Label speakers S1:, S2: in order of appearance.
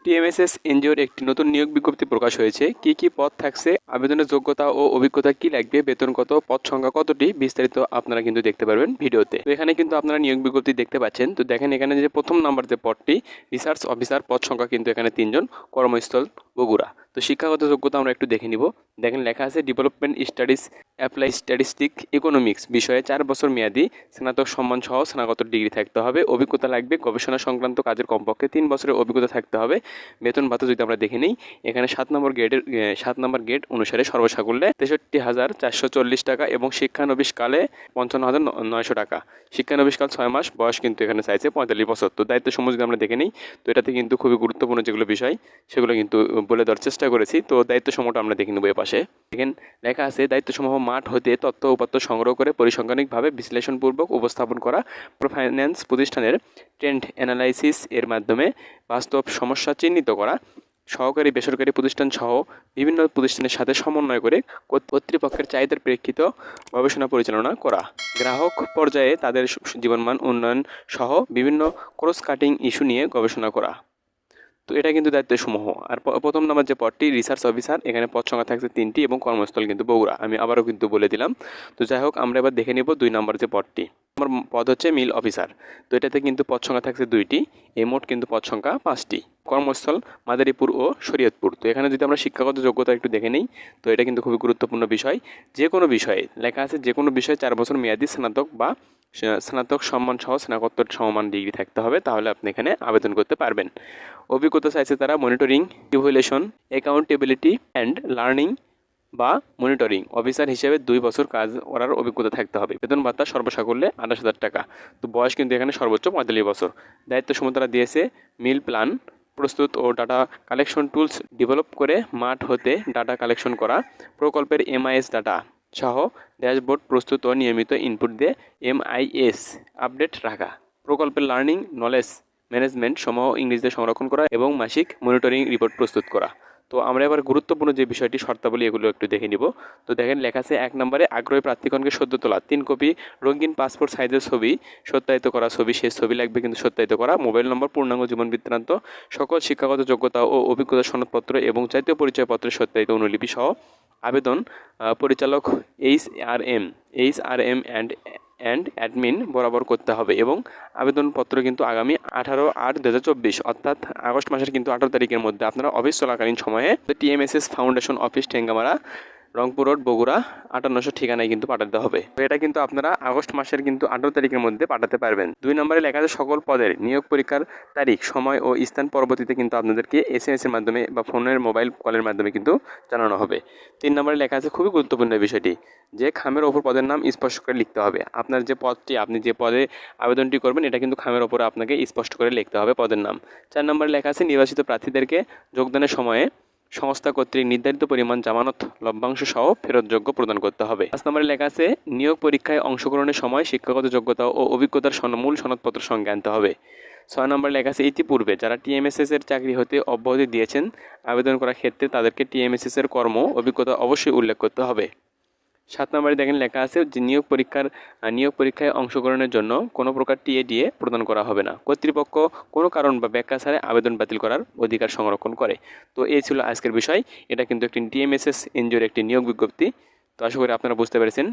S1: TMSS এনজিওর একটি নতুন নিয়োগ বিজ্ঞপ্তি প্রকাশ হয়েছে। কি কি পদ থাকছে, আবেদনের যোগ্যতা ও অভিজ্ঞতা কি লাগবে, বেতন কত, পদ সংখ্যা কতটি, বিস্তারিত আপনারা কিন্তু দেখতে পারবেন ভিডিওতে। তো এখানে কিন্তু আপনারা নিয়োগ বিজ্ঞপ্তি দেখতে পাচ্ছেন। তো দেখেন এখানে যে প্রথম নাম্বার যে পদটি রিসার্চ অফিসার, পদ সংখ্যা কিন্তু এখানে 3 জন, কর্মস্থল বগুড়া। তো শিক্ষাগত যোগ্যতা আমরা একটু দেখে নিব। দেখেন লেখা আছে development studies apply statistic economics বিষয়ে 4 বছর মেয়াদী স্নাতক সম্মান সহ স্নাতক ডিগ্রি থাকতে হবে। অভিজ্ঞতা লাগবে গবেষণা সংক্রান্ত কাজের কমপক্ষে 3 বছরের অভিজ্ঞতা থাকতে হবে। বেতন ভাতা যদি আমরা দেখে নিই, এখানে 7 নম্বর গেট অনুসারে সর্বসাকুল্যে 63,440 টাকা এবং শিক্ষানবিশকালে 55,900 টাকা। শিক্ষানবিশকাল 6 মাস, বয়স কিন্তু এখানে চাইছে 45 বছর। তো দায়িত্ব সমূহ যদি আমরা দেখে নিই, তো এটাতে কিন্তু খুবই গুরুত্বপূর্ণ যেগুলো বিষয় সেগুলো কিন্তু বলে দেওয়ার চেষ্টা করেছি। তো দায়িত্ব সমূহটা আমরা দেখে নেব। এ পাশে দেখেন লেখা আছে দায়িত্বসমূহ মাঠ হতে তথ্য উপাত্ত সংগ্রহ করে পরিসংখ্যানিকভাবে বিশ্লেষণপূর্বক উপস্থাপন করা, ফাইন্যান্স প্রতিষ্ঠানের ট্রেন্ড অ্যানালাইসিস এর মাধ্যমে বাস্তব সমস্যা চিহ্নিত করা, সহকারী বেসরকারি প্রতিষ্ঠান সহ বিভিন্ন প্রতিষ্ঠানের সাথে সমন্বয় করে কর্তৃপক্ষের চাহিদার প্রেক্ষিত গবেষণা পরিচালনা করা, গ্রাহক পর্যায়ে তাদের জীবনমান উন্নয়ন সহ বিভিন্ন ক্রস কাটিং ইস্যু নিয়ে গবেষণা করা। তো এটা কিন্তু দায়িত্বসমূহ। আর প্রথম নাম্বার যে পদটি রিসার্চ অফিসার, এখানে পদ সংখ্যা থাকছে 3টি এবং কর্মস্থল কিন্তু বগুড়া। আমি আবারও কিন্তু বলে দিলাম। তো যাই হোক, আমরা এবার দেখে নেব 2 নম্বর যে পদটি। আমার পদ হচ্ছে মিল অফিসার। তো এটাতে কিন্তু পদ সংখ্যা থাকছে 2টি, এই মোট কিন্তু পদ সংখ্যা 5টি। কর্মস্থল মাদারীপুর ও শরীয়তপুর। তো এখানে যদি আমরা শিক্ষাগত যোগ্যতা একটু দেখে নিই, তো এটা কিন্তু খুবই গুরুত্বপূর্ণ বিষয়। যে কোনো বিষয়ে লেখা আছে যে কোনো বিষয়ে 4 বছর মেয়াদী স্নাতক বা স্নাতক সম্মান সহ স্নাতকোত্তর সমমান ডিগ্রি থাকতে হবে, তাহলে আপনি এখানে আবেদন করতে পারবেন। অভিজ্ঞতা চাইছে তারা monitoring, evaluation, accountability and learning বা মনিটরিং অফিসার হিসেবে 2 বছর কাজ করার অভিজ্ঞতা থাকতে হবে। বেতন ভাতা সর্বসাকুল্যে 28,000 টাকা। তো বয়স কিন্তু এখানে সর্বোচ্চ 45 বছর। দায়িত্ব সমূহ তারা দিয়েছে মিল প্ল্যান প্রস্তুত ও ডাটা কালেকশন টুলস ডেভেলপ করে মাঠ হতে ডাটা কালেকশন করা, প্রকল্পের এমআইএস ডাটা সহ ড্যাশবোর্ড প্রস্তুত ও নিয়মিত ইনপুট দিয়ে এমআইএস আপডেট রাখা, প্রকল্পের লার্নিং নলেজ ম্যানেজমেন্ট সমূহ ইংরেজিতে সংরক্ষণ করা এবং মাসিক মনিটরিং রিপোর্ট প্রস্তুত করা। তো আমরা এবার গুরুত্বপূর্ণ যে বিষয়টি শর্তাবলী এগুলো একটু দেখে নিব। তো দেখেন লেখা আছে 1 নম্বরে আগ্রহী প্রার্থীগণকে সদ্য তোলা 3 কপি রঙিন পাসপোর্ট সাইজের ছবি, সত্যায়িত করা ছবি, শেষ ছবি লাগবে কিন্তু সত্যায়িত করা, মোবাইল নম্বর, পূর্ণাঙ্গ জীবন বৃত্তান্ত, সকল শিক্ষাগত যোগ্যতা ও অভিজ্ঞতা সনদপত্র এবং জাতীয় পরিচয়পত্রের সত্যায়িত অনুলিপি সহ আবেদন পরিচালক এইচআরএম অ্যান্ড অ্যাডমিন বরাবর করতে হবে এবং আবেদনপত্র কিন্তু আগামী 18/8/2024 অর্থাৎ আগস্ট মাসের কিন্তু 18 তারিখের মধ্যে আপনারা অফিস চলাকালীন সময়ে TMSS foundation office, Thengamara, Rangpur road, Bogura 5800 ঠিকানায় কিন্তু পাঠাতে হবে। তো এটা কিন্তু আপনারা আগস্ট মাসের কিন্তু 18 তারিখের মধ্যে পাঠাতে পারবেন। 2 নম্বরে লেখা আছে সকল পদের নিয়োগ পরীক্ষার তারিখ, সময় ও স্থান পরবর্তীতে কিন্তু আপনাদেরকে এসএমএস এর মাধ্যমে বা ফোনের মোবাইল কলের মাধ্যমে কিন্তু জানানো হবে। 3 নম্বরে লেখা আছে খুবই গুরুত্বপূর্ণ বিষয়টি, যে খামের ওপর পদের নাম স্পষ্ট করে লিখতে হবে। আপনার যে পদটি, আপনি যে পদে আবেদনটি করবেন, এটা কিন্তু খামের ওপরে আপনাকে স্পষ্ট করে লিখতে হবে পদের নাম। 4 নম্বরে লেখা আছে নির্বাচিত প্রার্থীদেরকে যোগদানের সময়ে সংস্থা কর্তৃক নির্ধারিত পরিমাণ জামানত লভ্যাংশ সহ ফেরতযোগ্য প্রদান করতে হবে। 5 নম্বরে লেখা আছে নিয়োগ পরীক্ষায় অংশগ্রহণের সময় শিক্ষাগত যোগ্যতা ও অভিজ্ঞতার মূল সনদপত্র সঙ্গে আনতে হবে। 6 নম্বরে লেখা আছে ইতিপূর্বে যারা টিএমএসএস এর চাকরি হতে অব্যাহতি দিয়েছেন, আবেদন করার ক্ষেত্রে তাদেরকে টিএমএসএস এর কর্ম অভিজ্ঞতা অবশ্যই উল্লেখ করতে হবে। 7 নম্বরে দেখেন লেখা আছে যে নিয়োগ পরীক্ষায় অংশগ্রহণের জন্য কোনো প্রকার টিএডিএ প্রদান করা হবে না। কর্তৃপক্ষ কোনো কারণ বা ব্যাখ্যা ছাড়া আবেদন বাতিল করার অধিকার সংরক্ষণ করে। তো এই ছিল আজকের বিষয়। এটা কিন্তু একটি টিএমএসএস এনজিওর একটি নিয়োগ বিজ্ঞপ্তি। তো আশা করি আপনারা বুঝতে পেরেছেন।